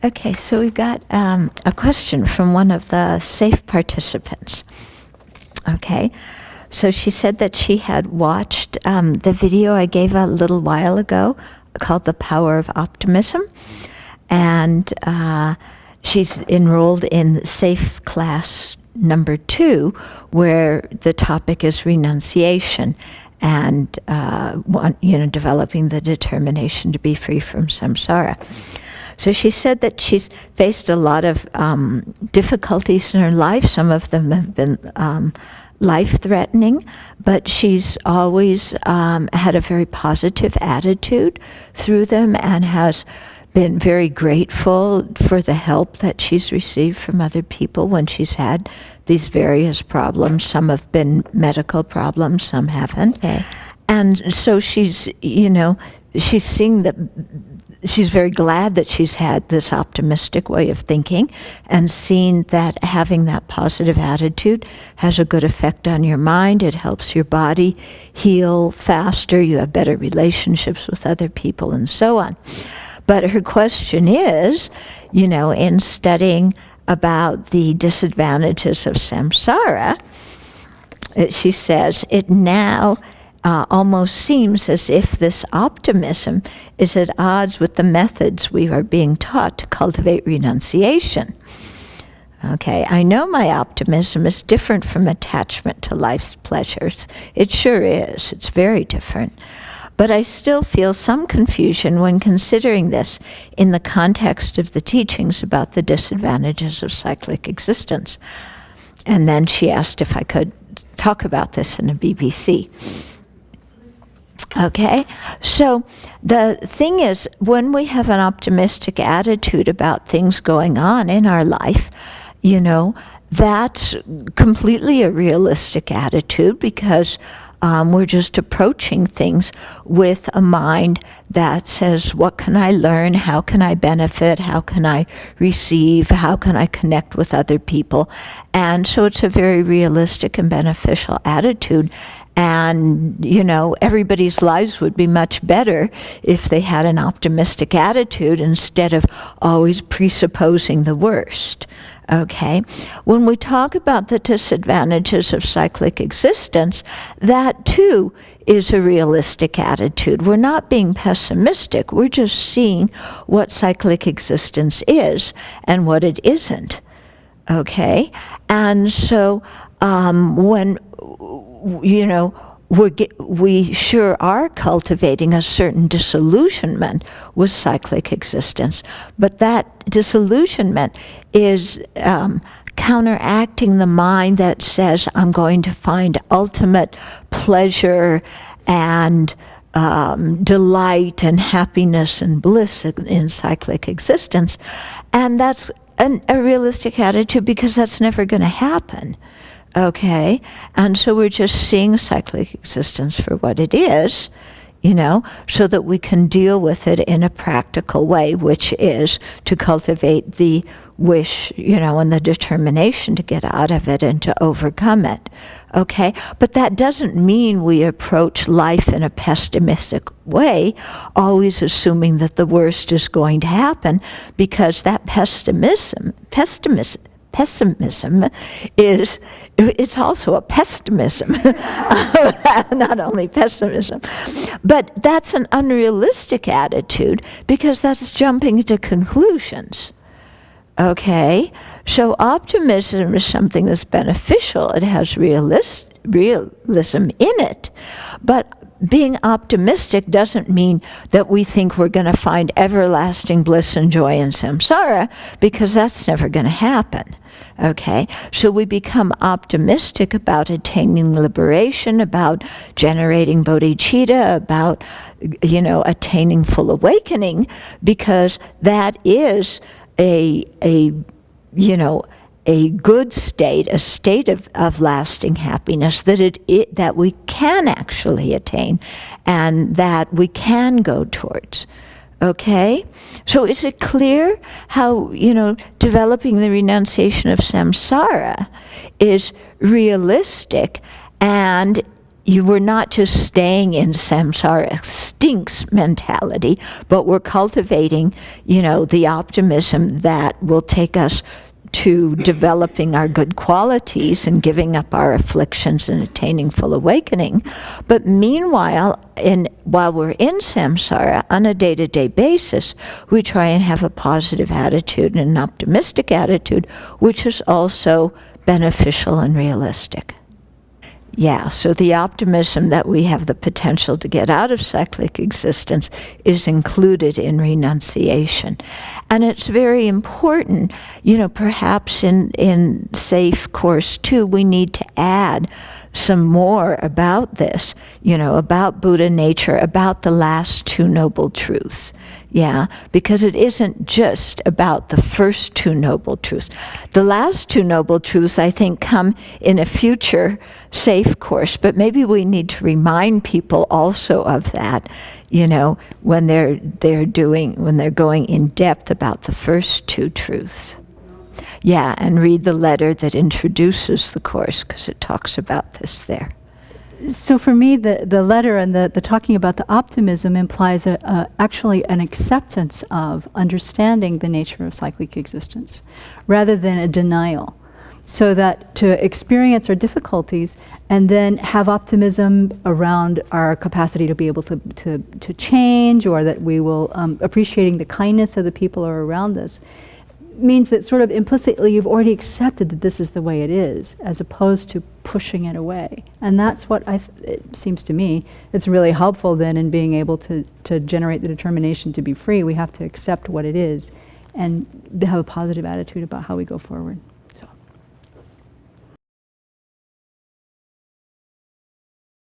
Okay, so we've got a question from one of the safe participants. Okay, so she said that she had watched the video I gave a little while ago called The Power of Optimism, and she's enrolled in SAFE class number 2, where the topic is renunciation and developing the determination to be free from samsara. So she said that she's faced a lot of difficulties in her life. Some of them have been life-threatening, but she's always had a very positive attitude through them and has been very grateful for the help that she's received from other people when she's had these various problems. Some have been medical problems, some haven't. Okay. And so she's seeing that she's very glad that she's had this optimistic way of thinking and seen that having that positive attitude has a good effect on your mind. It helps your body heal faster. You have better relationships with other people and so on. But her question is, in studying about the disadvantages of samsara, she says, it now almost seems as if this optimism is at odds with the methods we are being taught to cultivate renunciation. Okay, I know my optimism is different from attachment to life's pleasures. It sure is. It's very different. But I still feel some confusion when considering this in the context of the teachings about the disadvantages of cyclic existence. And then she asked if I could talk about this in a BBC. Okay, so the thing is, when we have an optimistic attitude about things going on in our life, that's completely a realistic attitude because we're just approaching things with a mind that says, what can I learn? How can I benefit? How can I receive? How can I connect with other people? And so it's a very realistic and beneficial attitude. And, everybody's lives would be much better if they had an optimistic attitude instead of always presupposing the worst. Okay? When we talk about the disadvantages of cyclic existence, that too is a realistic attitude. We're not being pessimistic. We're just seeing what cyclic existence is and what it isn't. Okay? And so when we sure are cultivating a certain disillusionment with cyclic existence, but that disillusionment is counteracting the mind that says, I'm going to find ultimate pleasure and delight and happiness and bliss in cyclic existence. And that's a realistic attitude because that's never going to happen. Okay, and so we're just seeing cyclic existence for what it is, so that we can deal with it in a practical way, which is to cultivate the wish, and the determination to get out of it and to overcome it. Okay, but that doesn't mean we approach life in a pessimistic way, always assuming that the worst is going to happen, because that pessimism is, it's also a pessimism, not only pessimism. But that's an unrealistic attitude because that's jumping to conclusions. Okay? So optimism is something that's beneficial. It has realism in it. But being optimistic doesn't mean that we think we're going to find everlasting bliss and joy in samsara, because that's never going to happen. Okay? So we become optimistic about attaining liberation, about generating bodhicitta, about, attaining full awakening, because that is a good state, a state of lasting happiness that we can actually attain and that we can go towards. Okay? So is it clear how, developing the renunciation of samsara is realistic and we're not just staying in samsara stinks mentality, but we're cultivating, the optimism that will take us to developing our good qualities and giving up our afflictions and attaining full awakening. But meanwhile, while we're in samsara, on a day-to-day basis, we try and have a positive attitude and an optimistic attitude, which is also beneficial and realistic. Yeah, so the optimism that we have the potential to get out of cyclic existence is included in renunciation. And it's very important, perhaps in Safe Course 2, we need to add some more about this, about Buddha nature, about the last two noble truths. Yeah, because it isn't just about the first two noble truths. The last two noble truths, I think, come in a future Safe Course, but maybe we need to remind people also of that, when they're going in depth about the first two truths. Yeah, and read the letter that introduces the Course, because it talks about this there. So for me, the letter and the talking about the optimism implies actually an acceptance of understanding the nature of cyclic existence, rather than a denial. So that to experience our difficulties and then have optimism around our capacity to be able to change, or that we will, appreciating the kindness of the people who are around us, means that sort of implicitly you've already accepted that this is the way it is, as opposed to pushing it away. And that's what it seems to me, it's really helpful then in being able to generate the determination to be free. We have to accept what it is and have a positive attitude about how we go forward.